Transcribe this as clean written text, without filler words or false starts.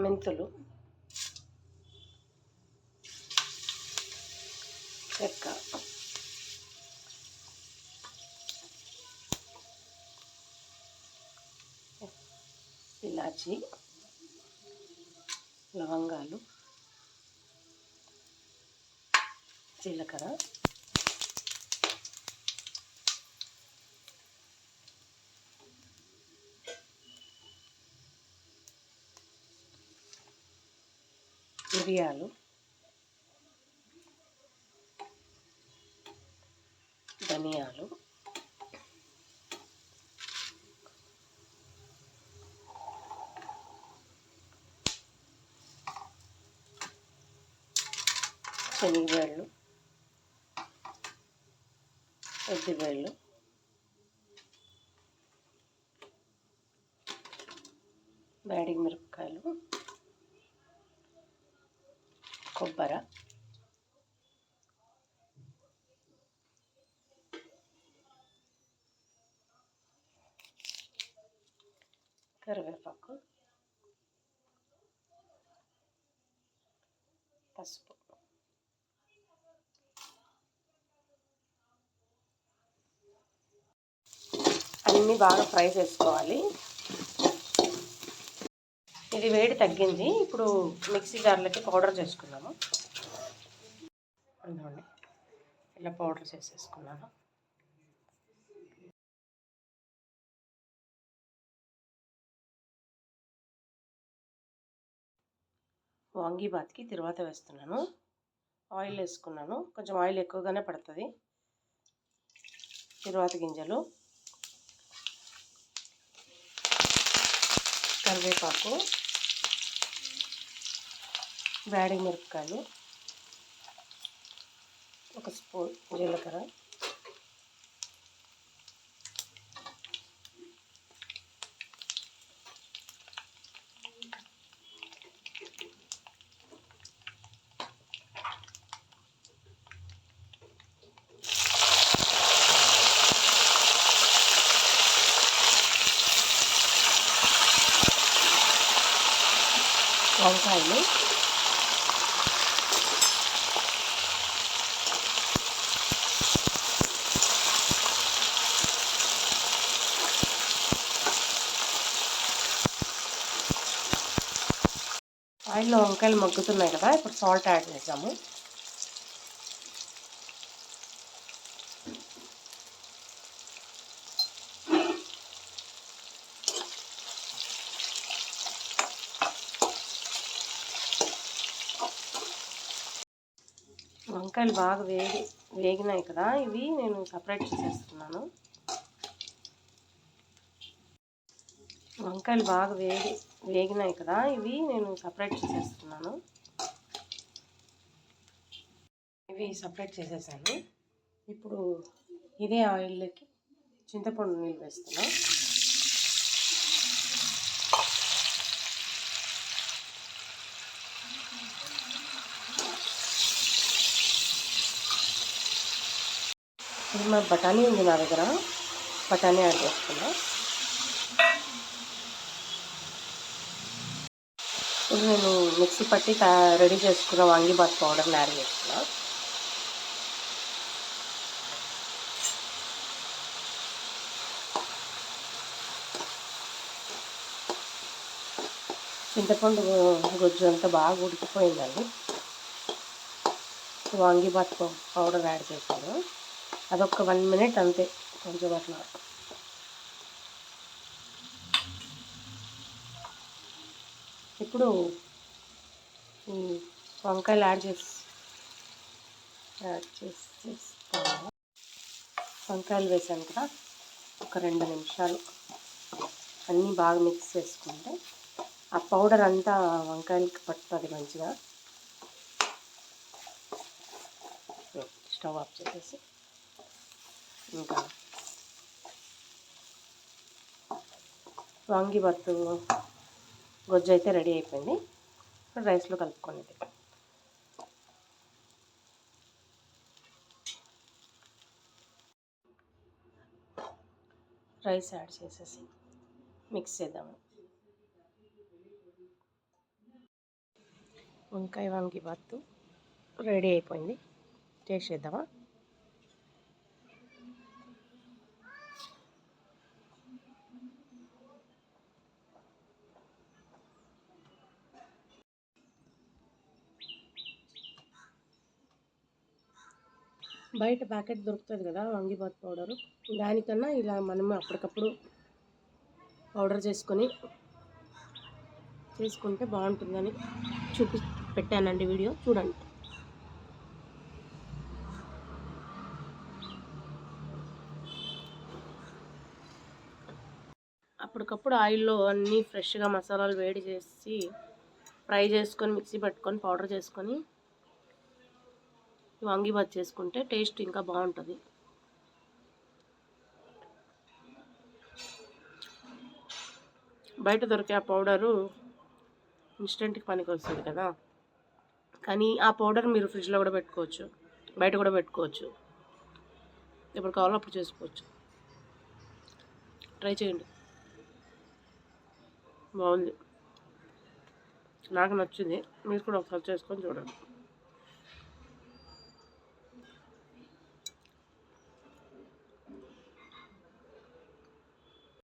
మెంతులు, చెక్క, ఇలాచి, లవంగాలు, జీలకర్ర, మిరియాలు, ధనియాలు, శనగబేళ్ళు, ఉద్దిబేళ్ళు, బ్యాడిగి మిరపకాయలు, కొబ్బరి, కరివేపాకు, పసుపు. అన్నీ బాగా ఫ్రై చేసుకోవాలి. ఇది వేడి తగ్గింది. ఇప్పుడు మిక్సీ జార్లకి పౌడర్ చేసుకున్నాము. అందులోనే ఇలా పౌడర్ చేసేసుకున్నాను. వాంగీబాత్కి తిరువాత వేస్తున్నాను. ఆయిల్ వేసుకున్నాను. కొంచెం ఆయిల్ ఎక్కువగానే పడుతుంది. తిరువాత గింజలు, కరివేపాకు, బ్యాడిగి మిరపకాయలు, ఒక స్పూన్ జీలకర్ర, వంకాయలు, ఆయిల్లో వంకాయలు మగ్గుతున్నాయి కదా, ఇప్పుడు సాల్ట్ యాడ్ చేద్దాము. వంకాయలు బాగా వేగినాయి కదా, ఇవి నేను సపరేట్ చేసేస్తున్నాను. వంకాయలు బాగా వేగినాయి కదా, ఇవి నేను సపరేట్ చేసేస్తున్నాను. ఇవి సపరేట్ చేసేసాను. ఇప్పుడు ఇదే ఆయిల్లోకి చింతపండు నీళ్ళు వేస్తున్నాను. ఇది బఠానీ ఉంది నా దగ్గర, బఠానీ యాడ్ చేసుకున్నా. ఇప్పుడు నేను మిక్సీ పట్టి రెడీ చేసుకున్న వాంగీబాత్ పౌడర్ని యాడ్ చేస్తున్నా. చింతపండు గుజ్జు అంతా బాగా ఉడికిపోయిందండి. వాంగీబాత్ పౌడర్ యాడ్ చేశాను. అదొక 1 మినిట్ అంతే, కొంచెం అట్లా. ఇప్పుడు ఈ వంకాయలు యాడ్ చేసేస్తాను. వంకాయలు వేసాను కదా, ఒక 2 నిమిషాలు అన్నీ బాగా మిక్స్ చేసుకుంటే ఆ పౌడర్ అంతా వంకాయలకి పట్టుతుంది మంచిగా. స్టవ్ ఆఫ్ చేసేసి ఇంకా వాంగీబాత్ గొజ్జు అయితే రెడీ అయిపోయింది. ఇప్పుడు రైస్లో కలుపుకోండి. రైస్ యాడ్ చేసేసి మిక్స్ చేద్దాము. వంకాయ వాంగిబాత్ రెడీ అయిపోయింది. టేస్ట్ చేద్దామా? బయట ప్యాకెట్ దొరుకుతుంది కదా వాంగిబాత్ పౌడరు, దానికన్నా ఇలా మనం అప్పటికప్పుడు పౌడర్ చేసుకుంటే బాగుంటుందని పెట్టానండి వీడియో, చూడండి. అప్పటికప్పుడు ఆయిల్లో అన్నీ ఫ్రెష్గా మసాలాలు వేడి చేసి ఫ్రై చేసుకొని మిక్సీ పట్టుకొని పౌడర్ చేసుకొని వాంగిబాత్ చేసుకుంటే టేస్ట్ ఇంకా బాగుంటుంది. బయట దొరికే ఆ పౌడరు ఇన్స్టెంట్కి పనికి వస్తుంది కదా, కానీ ఆ పౌడర్ మీరు ఫ్రిడ్జ్లో కూడా పెట్టుకోవచ్చు, బయట కూడా పెట్టుకోవచ్చు, ఎప్పుడు కావాలో అప్పుడు చేసుకోవచ్చు. ట్రై చేయండి, బాగుంది, నాకు నచ్చింది. మీరు కూడా ఒకసారి చేసుకొని చూడండి.